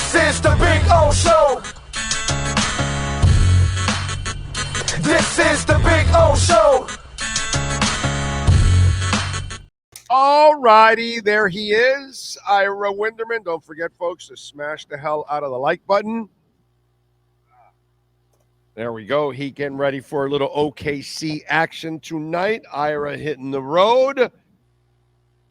This is the Big O Show. This is the Big O Show. All righty, there he is, Ira Winderman. Don't forget, folks, to smash the hell out of the like button. There we go. He getting ready for a little OKC action tonight. Ira hitting the road.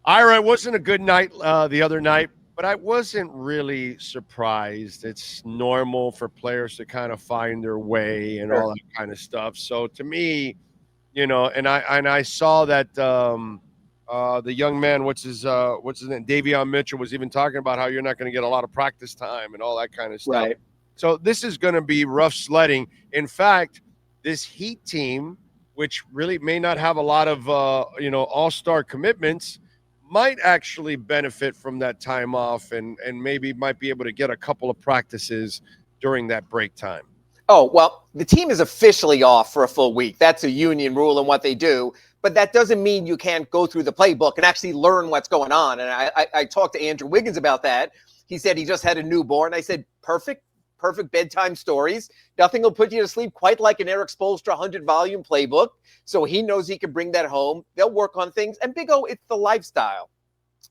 Ira, it wasn't a good night the other night, but I wasn't really surprised. It's normal for players to kind of find their way and all that kind of stuff. So to me, you know, and I saw that the young man, what's his name, Davion Mitchell, was even talking about how you're not going to get a lot of practice time and all that kind of stuff. Right. So this is going to be rough sledding. In fact, this Heat team, which really may not have a lot of all-star commitments, might actually benefit from that time off and maybe might be able to get a couple of practices during that break time. Oh, well, the team is officially off for a full week. That's a union rule and what they do. But that doesn't mean you can't go through the playbook and actually learn what's going on. And I talked to Andrew Wiggins about that. He said he just had a newborn. I said, perfect bedtime stories. Nothing will put you to sleep quite like an Eric Spoelstra 100-volume playbook. So he knows he can bring that home. They'll work on things. And Big O, it's the lifestyle.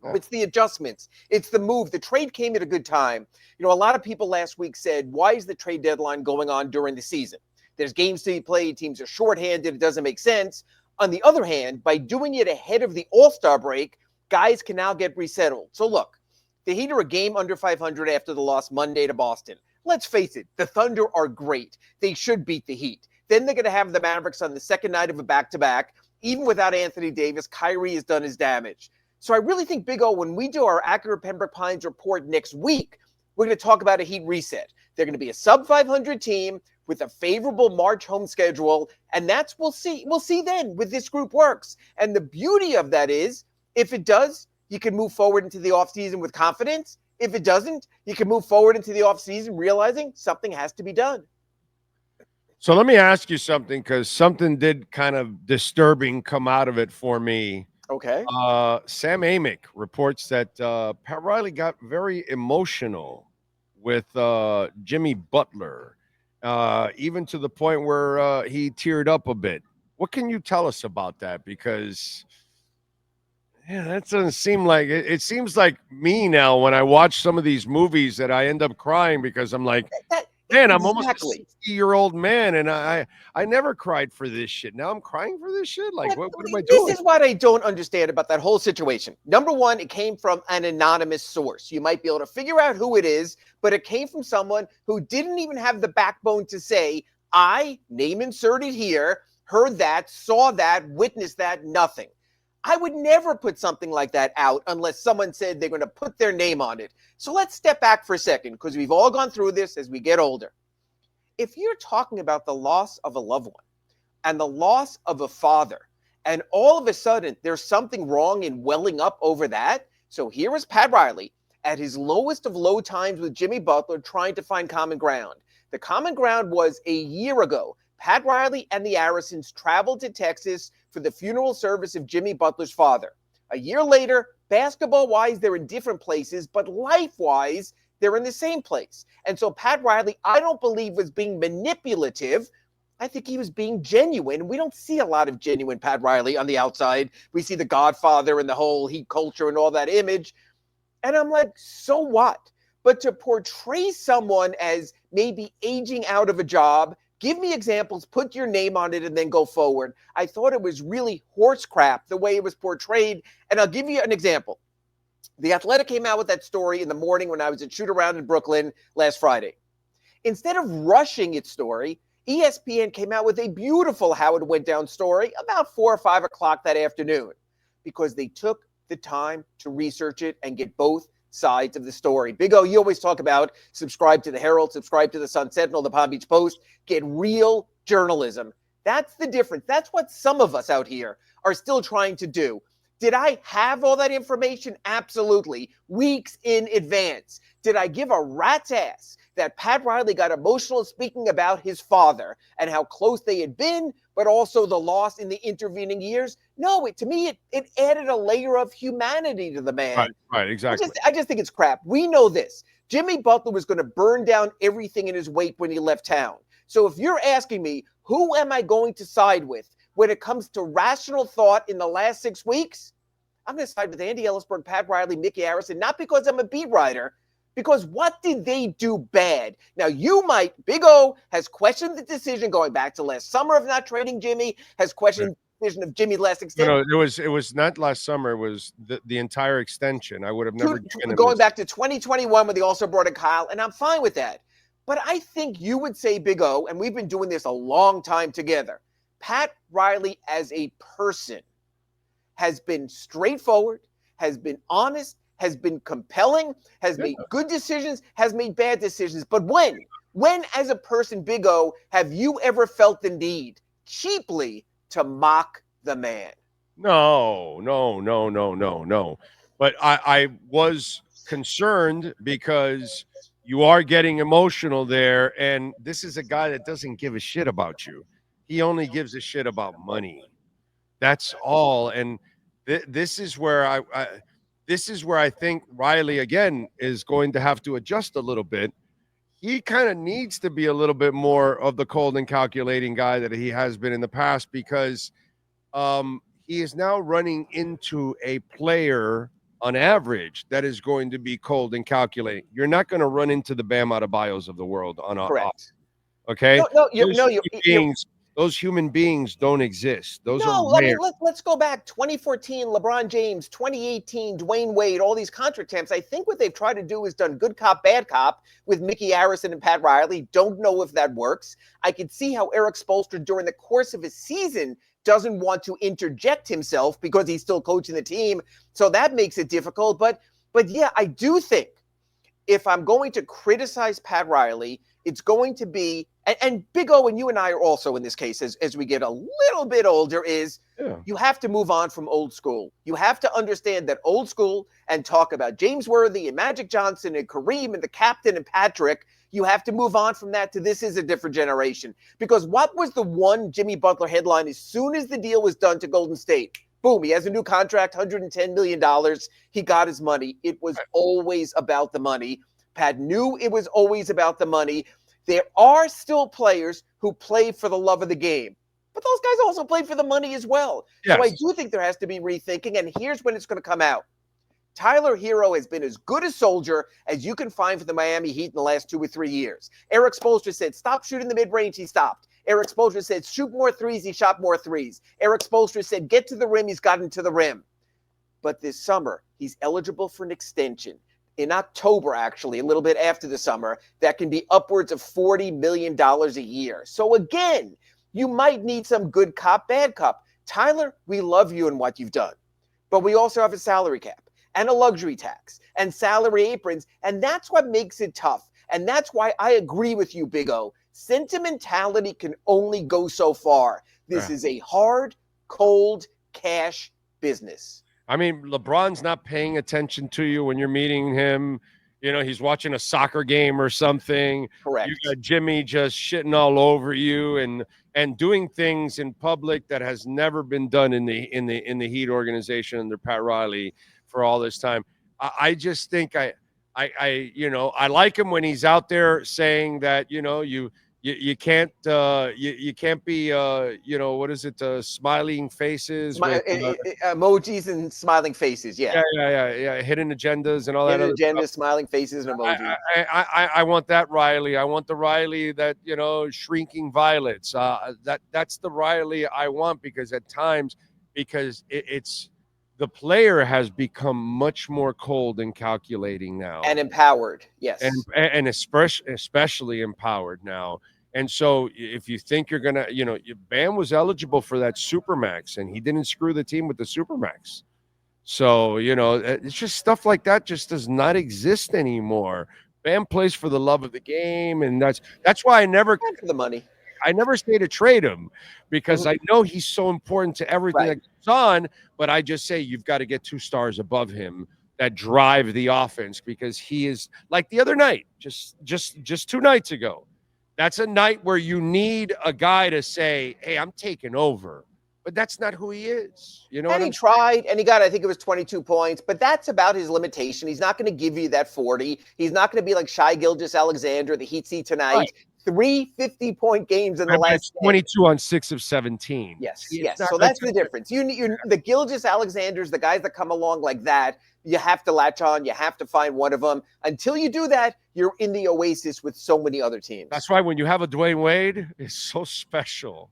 Oh. It's the adjustments. It's the move. The trade came at a good time. You know, a lot of people last week said, why is the trade deadline going on during the season? There's games to be played. Teams are shorthanded. It doesn't make sense. On the other hand, by doing it ahead of the All-Star break, guys can now get resettled. So look, the Heat are a game under 500 after the loss Monday to Boston. Let's face it, the Thunder are great. They should beat the Heat. Then they're going to have the Mavericks on the second night of a back-to-back. Even without Anthony Davis, Kyrie has done his damage. So I really think, Big O, when we do our accurate Pembroke Pines report next week, we're going to talk about a Heat reset. They're going to be a sub-500 team with a favorable March home schedule, and that's we'll see then with this group works. And the beauty of that is, if it does, you can move forward into the offseason with confidence. If it doesn't, you can move forward into the offseason realizing something has to be done. So let me ask you something, because something did kind of disturbing come out of it for me. Okay. Sam Amick reports that Pat Riley got very emotional with Jimmy Butler, even to the point where he teared up a bit. What can you tell us about that? Because that doesn't seem like it. It seems like me now when I watch some of these movies that I end up crying because I'm like, man, I'm almost a 60-year-old man, and I never cried for this shit. Now I'm crying for this shit? Like, what am I doing? This is what I don't understand about that whole situation. Number one, it came from an anonymous source. You might be able to figure out who it is, but it came from someone who didn't even have the backbone to say, I, name inserted here, heard that, saw that, witnessed that, nothing. I would never put something like that out unless someone said they're going to put their name on it. So let's step back for a second, because we've all gone through this as we get older. If you're talking about the loss of a loved one and the loss of a father, and all of a sudden there's something wrong in welling up over that. So here is Pat Riley at his lowest of low times with Jimmy Butler trying to find common ground. The common ground was a year ago. Pat Riley and the Arrisons traveled to Texas for the funeral service of Jimmy Butler's father. A year later, basketball-wise, they're in different places, but life-wise, they're in the same place. And so Pat Riley, I don't believe, was being manipulative. I think he was being genuine. We don't see a lot of genuine Pat Riley on the outside. We see the Godfather and the whole Heat culture and all that image. And I'm like, so what? But to portray someone as maybe aging out of a job, give me examples, put your name on it, and then go forward. I thought it was really horse crap the way it was portrayed. And I'll give you an example. The Athletic came out with that story in the morning when I was at Shoot Around in Brooklyn last Friday. Instead of rushing its story, ESPN came out with a beautiful how it went down story about 4 or 5 o'clock that afternoon, because they took the time to research it and get both sides of the story. Big O, you always talk about subscribe to the Herald, subscribe to the Sun Sentinel, the Palm Beach Post, get real journalism. That's the difference. That's what some of us out here are still trying to do. Did I have all that information? Absolutely. Weeks in advance. Did I give a rat's ass that Pat Riley got emotional speaking about his father and how close they had been, but also the loss in the intervening years? No, to me, it added a layer of humanity to the man. Right, exactly. I just think it's crap. We know this. Jimmy Butler was going to burn down everything in his wake when he left town. So if you're asking me, who am I going to side with when it comes to rational thought in the last 6 weeks? I'm going to side with Andy Ellisberg, Pat Riley, Mickey Harrison, not because I'm a beat writer, because what did they do bad? Now, you might, Big O has questioned the decision going back to last summer of not trading Jimmy, has questioned the decision of Jimmy last extension. No, it was not last summer. It was the entire extension. I would have never given him going back to 2021 when they also brought in Kyle, and I'm fine with that. But I think you would say, Big O, and we've been doing this a long time together, Pat Riley as a person has been straightforward, has been honest, has been compelling, has made good decisions, has made bad decisions. But when as a person, Big O, have you ever felt the need cheaply to mock the man? No. But I was concerned because you are getting emotional there. And this is a guy that doesn't give a shit about you. He only gives a shit about money. That's all. And this is where I think Riley, again, is going to have to adjust a little bit. He kind of needs to be a little bit more of the cold and calculating guy that he has been in the past, because he is now running into a player on average that is going to be cold and calculating. You're not going to run into the Bam Adebayos of the world on Correct. Okay? No, those human beings don't exist. Those are I rare. mean, let's go back. 2014, LeBron James, 2018, Dwayne Wade, all these contract temps. I think what they've tried to do is done good cop, bad cop with Mickey Harrison and Pat Riley. Don't know if that works. I could see how Eric Spoelstra during the course of his season doesn't want to interject himself because he's still coaching the team. So that makes it difficult. But yeah, I do think if I'm going to criticize Pat Riley, it's going to be, and Big O and you and I are also in this case as we get a little bit older, is you have to move on from old school. You have to understand that old school and talk about James Worthy and Magic Johnson and Kareem and the captain and Patrick. You have to move on from that to this is a different generation. Because what was the one Jimmy Butler headline as soon as the deal was done to Golden State? Boom, he has a new contract, $110 million. He got his money. It was always about the money. Pat knew it was always about the money. There are still players who play for the love of the game, but those guys also play for the money as well. Yes. So I do think there has to be rethinking, and here's when it's going to come out. Tyler Hero has been as good a soldier as you can find for the Miami Heat in the last 2 or 3 years. Eric Spoelstra said, stop shooting the mid-range. He stopped. Eric Spoelstra said, shoot more threes. He shot more threes. Eric Spoelstra said, get to the rim. He's gotten to the rim. But this summer, he's eligible for an extension. In October, actually, a little bit after the summer, that can be upwards of $40 million a year. So again, you might need some good cop, bad cop. Tyler, we love you and what you've done. But we also have a salary cap and a luxury tax and salary aprons. And that's what makes it tough. And that's why I agree with you, Big O. Sentimentality can only go so far. This is a hard, cold cash business. I mean, LeBron's not paying attention to you when you're meeting him. You know, he's watching a soccer game or something. Correct. You got Jimmy just shitting all over you and doing things in public that has never been done in the Heat organization under Pat Riley for all this time. I just think I like him when he's out there saying that, you can't you can't be what is it, smiling faces with, emojis and smiling faces. Yeah, hidden agendas and all that other agendas, stuff. smiling faces and emojis. I want that Riley. I want the Riley that shrinking violets. That's the Riley I want, because at times it's the player has become much more cold and calculating now, and empowered. Yes, and especially empowered now. And so, if you think you're gonna, Bam was eligible for that Supermax, and he didn't screw the team with the Supermax. So it's just stuff like that just does not exist anymore. Bam plays for the love of the game, and that's why I never for the money. I never say to trade him, because I know he's so important to everything that goes on. But I just say you've got to get 2 stars above him that drive the offense, because he is like the other night, just 2 nights ago. That's a night where you need a guy to say, "Hey, I'm taking over." but that's not who he is. You know And what he I'm tried, and he got, I think it was 22 points, but that's about his limitation. He's not going to give you that 40. He's not going to be like Shai Gilgeous-Alexander, the Heat see tonight. Right. 3 50-point games in the But last it's 22 on 6 of 17. Yes, See, it's yes. not So like that's the difference. You the Gilgeous-Alexanders, the guys that come along like that, you have to latch on. You have to find one of them. Until you do that, you're in the oasis with so many other teams. That's why when you have a Dwayne Wade, it's so special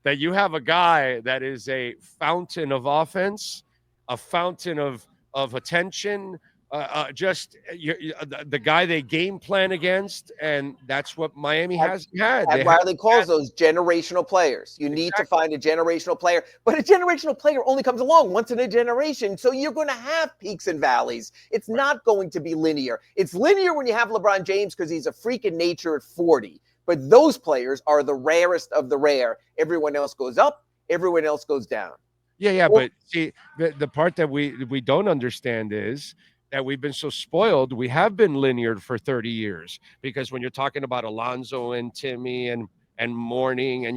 that you have a guy that is a fountain of offense, a fountain of attention, the guy they game plan against, and that's what Miami hasn't had. And Riley calls those generational players. You need to find a generational player, but a generational player only comes along once in a generation, so you're going to have peaks and valleys. It's not going to be linear. It's linear when you have LeBron James because he's a freak in nature at 40. But those players are the rarest of the rare. Everyone else goes up. Everyone else goes down. Yeah. But see, the part that we don't understand is that we've been so spoiled. We have been linear for 30 years because when you're talking about Alonzo and Timmy and Mourning and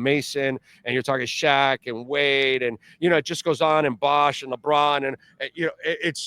Mason and you're talking Shaq and Wade and it just goes on and Bosh and LeBron and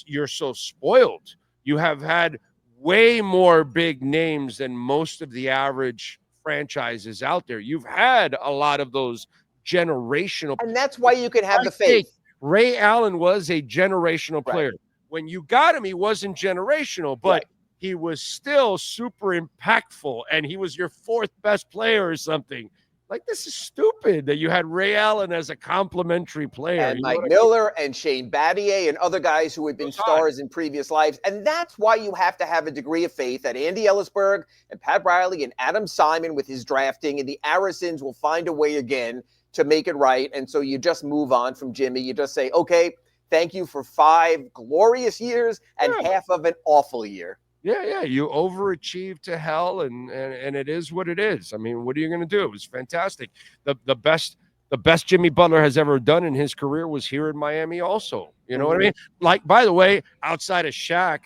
you're so spoiled. You have had way more big names than most of the average franchises out there. You've had a lot of those generational, and that's why you can have the faith. Ray Allen was a generational player. When you got him, he wasn't generational, but he was still super impactful, and he was your fourth best player or something. Like, this is stupid that you had Ray Allen as a complimentary player. And Mike Miller and Shane Battier and other guys who had been stars in previous lives. And that's why you have to have a degree of faith that Andy Ellisberg and Pat Riley and Adam Simon with his drafting and the Arisons will find a way again to make it right. And so you just move on from Jimmy. You just say, okay, thank you for 5 glorious years and half of an awful year. Yeah. You overachieved to hell, and it is what it is. I mean, what are you going to do? It was fantastic. The best Jimmy Butler has ever done in his career was here in Miami also. You know what I mean? Like, by the way, outside of Shaq,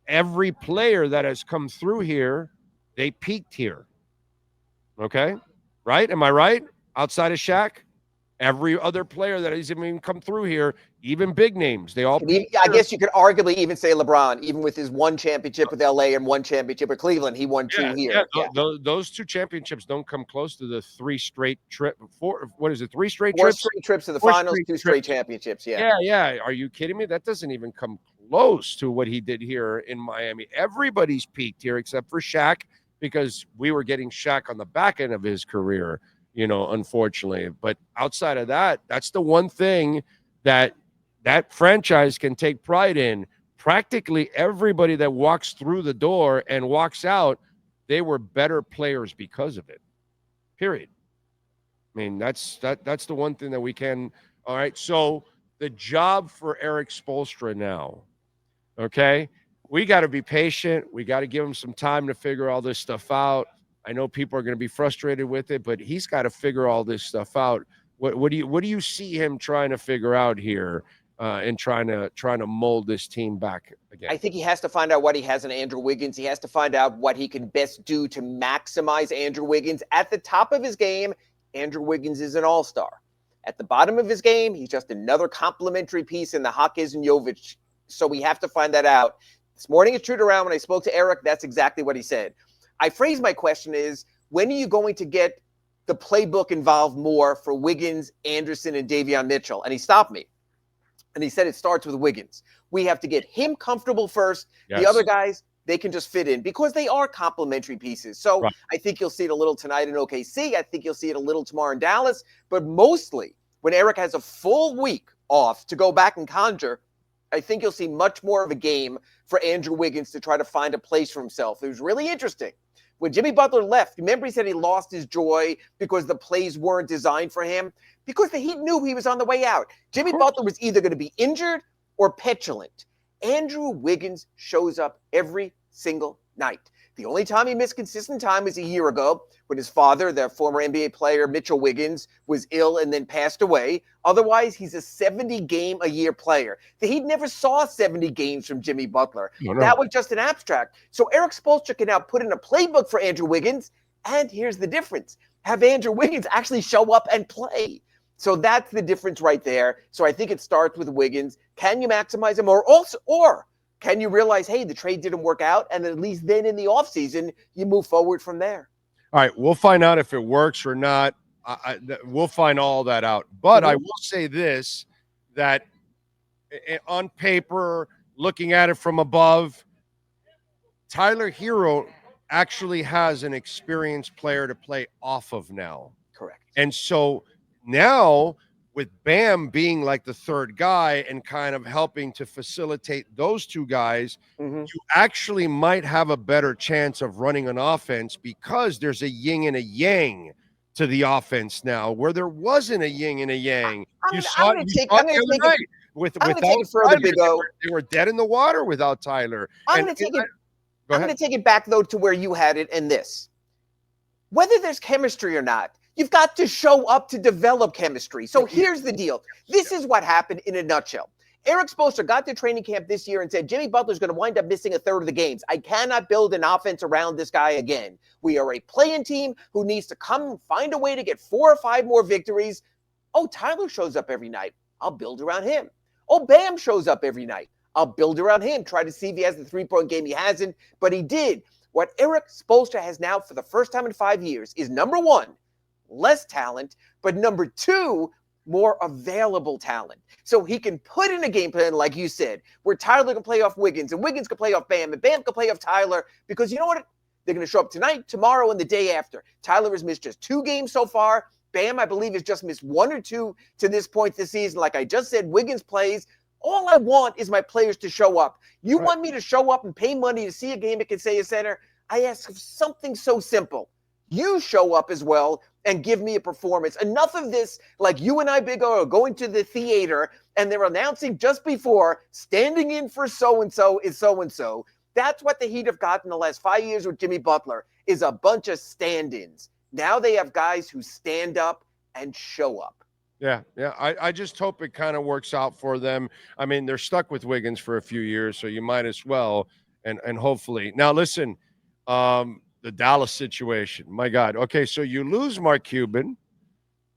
every player that has come through here, they peaked here. Okay? Right? Am I right? Outside of Shaq, every other player that has even come through here, even big names, they all. I guess you could arguably even say LeBron, even with his 1 championship with LA and 1 championship with Cleveland, he won 2 here. Those 2 championships don't come close to the 3 straight trips. 3 straight 4 trips? straight trips to the finals, 2 straight championships. Yeah. Are you kidding me? That doesn't even come close to what he did here in Miami. Everybody's peaked here except for Shaq, because we were getting Shaq on the back end of his career. Unfortunately. But outside of that, that's the one thing that franchise can take pride in. Practically everybody that walks through the door and walks out, they were better players because of it. Period. I mean, that's the one thing that we can. All right. So the job for Eric Spoelstra now, okay, we got to be patient. We got to give him some time to figure all this stuff out. I know people are going to be frustrated with it, but he's got to figure all this stuff out. What do you see him trying to figure out here and trying to mold this team back again? I think he has to find out what he has in Andrew Wiggins. He has to find out what he can best do to maximize Andrew Wiggins. At the top of his game, Andrew Wiggins is an all-star. At the bottom of his game, he's just another complimentary piece in the Hawkins and Jovic. So we have to find that out. This morning at Shoot Around, when I spoke to Eric, that's exactly what he said. I phrased my question is, when are you going to get the playbook involved more for Wiggins, Anderson, and Davion Mitchell? And he stopped me. And he said it starts with Wiggins. We have to get him comfortable first. Yes. The other guys, they can just fit in because they are complementary pieces. So I think you'll see it a little tonight in OKC. I think you'll see it a little tomorrow in Dallas. But mostly, when Eric has a full week off to go back and conjure, I think you'll see much more of a game for Andrew Wiggins to try to find a place for himself. It was really interesting. When Jimmy Butler left, remember he said he lost his joy because the plays weren't designed for him? Because the Heat knew he was on the way out. Jimmy Butler was either going to be injured or petulant. Andrew Wiggins shows up every single night. The only time he missed consistent time was a year ago when his father, the former NBA player Mitchell Wiggins, was ill and then passed away. Otherwise, he's a 70-game-a-year player. The Heat never saw 70 games from Jimmy Butler. No. That was just an abstract. So Eric Spoelstra can now put in a playbook for Andrew Wiggins, and here's the difference. Have Andrew Wiggins actually show up and play. So that's the difference right there. So I think it starts with Wiggins. Can you maximize him, or can you realize, hey, the trade didn't work out, and at least then in the offseason, you move forward from there? All right, we'll find out if it works or not. We'll find all that out. But I will say this, that on paper, looking at it from above, Tyler Hero actually has an experienced player to play off of now. Correct. And so now, with Bam being like the third guy and kind of helping to facilitate those two guys, you actually might have a better chance of running an offense because there's a yin and a yang to the offense now, where there wasn't a yin and a yang. I'm going to take it further, Big O. They were dead in the water without Tyler. I'm going to take it back, though, to where you had it in this. Whether there's chemistry or not, you've got to show up to develop chemistry. So here's the deal. This is what happened in a nutshell. Eric Spoelstra got to training camp this year and said, Jimmy Butler's going to wind up missing a third of the games. I cannot build an offense around this guy again. We are a play-in team who needs to come and find a way to get 4 or 5 more victories. Oh, Tyler shows up every night. I'll build around him. Oh, Bam shows up every night. I'll build around him. Try to see if he has the 3-point game. He hasn't, but he did. What Eric Spoelstra has now for the first time in 5 years is, number 1, less talent, but number 2, more available talent. So he can put in a game plan, like you said, where Tyler can play off Wiggins, and Wiggins can play off Bam, and Bam can play off Tyler, because you know what? They're going to show up tonight, tomorrow, and the day after. Tyler has missed just 2 games so far. Bam, I believe, has just missed 1 or 2 to this point this season. Like I just said, Wiggins plays. All I want is my players to show up. You want me to show up and pay money to see a game at Kaseya Center? I ask for something so simple. You show up as well and give me a performance. Enough of this, like you and I, Big O, are going to the theater and they're announcing just before, standing in for so-and-so is so-and-so. That's what the Heat have gotten the last 5 years with Jimmy Butler, is a bunch of stand-ins. Now they have guys who stand up and show up. Yeah. I just hope it kind of works out for them. I mean, they're stuck with Wiggins for a few years, so you might as well, and hopefully. Now, listen, the Dallas situation. My God. Okay, so you lose Mark Cuban.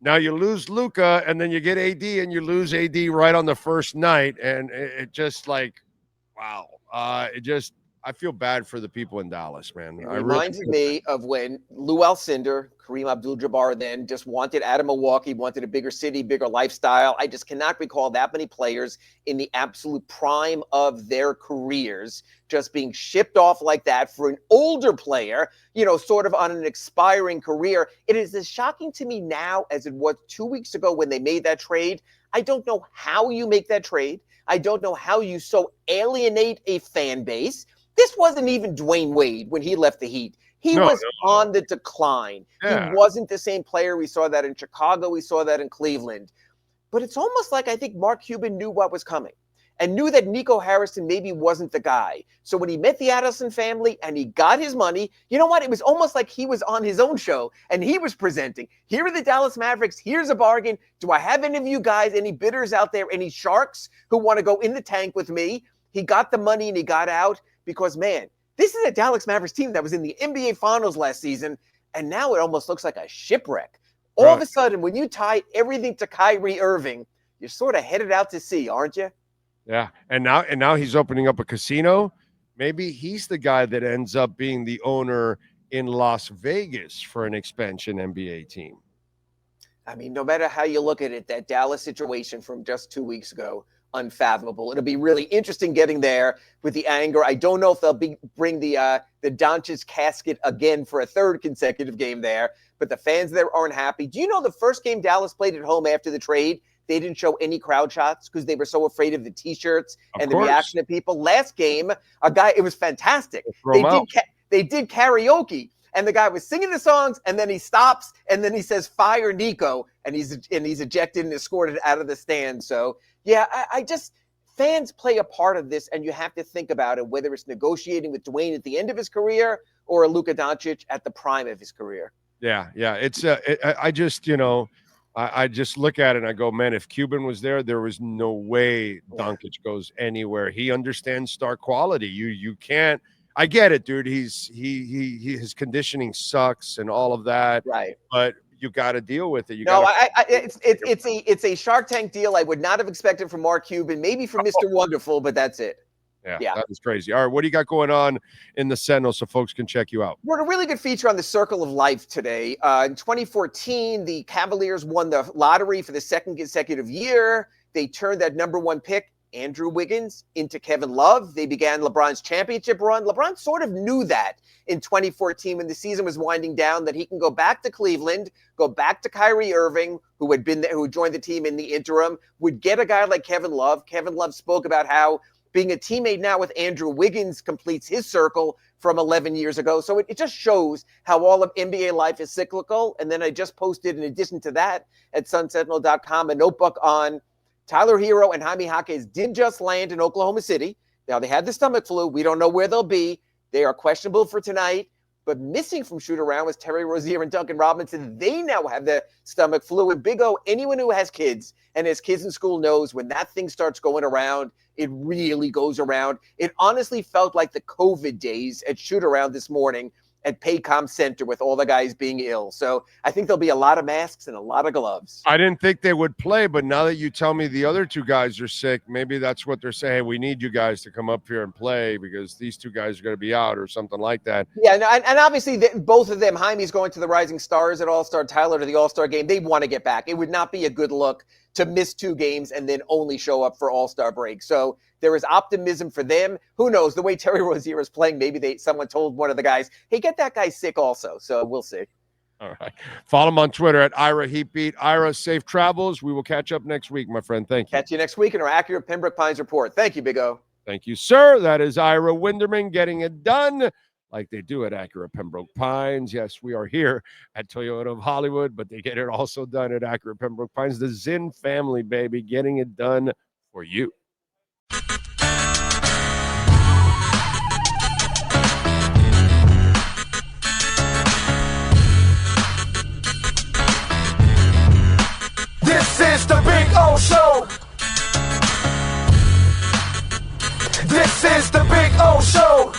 Now you lose Luka, and then you get AD, and you lose AD right on the first night, and it just like, wow. I feel bad for the people in Dallas, man. It reminds me of when Lou Alcindor, Kareem Abdul-Jabbar then just wanted out of Milwaukee, wanted a bigger city, bigger lifestyle. I just cannot recall that many players in the absolute prime of their careers just being shipped off like that for an older player, sort of on an expiring career. It is as shocking to me now as it was 2 weeks ago when they made that trade. I don't know how you make that trade. I don't know how you so alienate a fan base. This wasn't even Dwayne Wade when he left the Heat. He was on the decline. Yeah. He wasn't the same player. We saw that in Chicago. We saw that in Cleveland. But it's almost like I think Mark Cuban knew what was coming and knew that Nico Harrison maybe wasn't the guy. So when he met the Adelson family and he got his money, you know what? It was almost like he was on his own show and he was presenting. Here are the Dallas Mavericks. Here's a bargain. Do I have any of you guys, any bidders out there, any sharks who want to go in the tank with me? He got the money and he got out. Because, man, this is a Dallas Mavericks team that was in the NBA Finals last season, and now it almost looks like a shipwreck. All of a sudden, when you tie everything to Kyrie Irving, you're sort of headed out to sea, aren't you? Yeah, and now he's opening up a casino. Maybe he's the guy that ends up being the owner in Las Vegas for an expansion NBA team. I mean, no matter how you look at it, that Dallas situation from just 2 weeks ago, unfathomable. It'll be really interesting getting there with the anger. I don't know if they'll bring the Doncic casket again for a third consecutive game there, but the fans there aren't happy. Do you know the first game Dallas played at home after the trade, they didn't show any crowd shots because they were so afraid of the T-shirts and the reaction of people? Last game, it was fantastic. They did karaoke. And the guy was singing the songs, and then he stops, and then he says, "Fire Nico," and he's ejected and escorted out of the stand. So, yeah, I just fans play a part of this, and you have to think about it, whether it's negotiating with Dwayne at the end of his career or Luka Doncic at the prime of his career. Yeah. It's I just I just look at it and I go, man, if Cuban was there was no way Doncic goes anywhere. He understands star quality. You can't. I get it, dude. His conditioning sucks and all of that. Right. But you got to deal with it. It's a Shark Tank deal I would not have expected from Mark Cuban, maybe from Mr. Wonderful, but that's it. Yeah, that is crazy. All right, what do you got going on in the Sentinel so folks can check you out? We're a really good feature on the Circle of Life today. In 2014, the Cavaliers won the lottery for the second consecutive year. They turned that number one pick, Andrew Wiggins, into Kevin Love. They began LeBron's championship run. LeBron sort of knew that in 2014 when the season was winding down, that he can go back to Cleveland, go back to Kyrie Irving, who had been there, who joined the team in the interim, would get a guy like Kevin Love. Kevin Love spoke about how being a teammate now with Andrew Wiggins completes his circle from 11 years ago. So it just shows how all of NBA life is cyclical. And then I just posted, in addition to that, at sunsentinel.com, a notebook on Tyler Hero and Jaime Jaquez did just land in Oklahoma City. Now, they had the stomach flu. We don't know where they'll be. They are questionable for tonight. But missing from shoot-around was Terry Rozier and Duncan Robinson. They now have the stomach flu. And Big O, anyone who has kids and has kids in school knows when that thing starts going around, it really goes around. It honestly felt like the COVID days at shoot-around this morning at Paycom Center with all the guys being ill. So I think there'll be a lot of masks and a lot of gloves. I didn't think they would play, but now that you tell me the other two guys are sick, maybe that's what they're saying. Hey, we need you guys to come up here and play because these two guys are going to be out or something like that. Yeah, and obviously both of them, Jaime's going to the Rising Stars at All-Star, Tyler to the All-Star game. They want to get back. It would not be a good look to miss 2 games and then only show up for All-Star break. So there is optimism for them. Who knows? The way Terry Rozier is playing, maybe someone told one of the guys, hey, get that guy sick also. So we'll see. All right. Follow him on Twitter at Ira Heatbeat. Ira, safe travels. We will catch up next week, my friend. Thank you. Catch you next week in our accurate Pembroke Pines report. Thank you, Big O. Thank you, sir. That is Ira Winderman getting it done like they do at Acura Pembroke Pines. Yes, we are here at Toyota of Hollywood, but they get it also done at Acura Pembroke Pines. The Zinn family, baby, getting it done for you. This is the Big O Show. This is the Big O Show.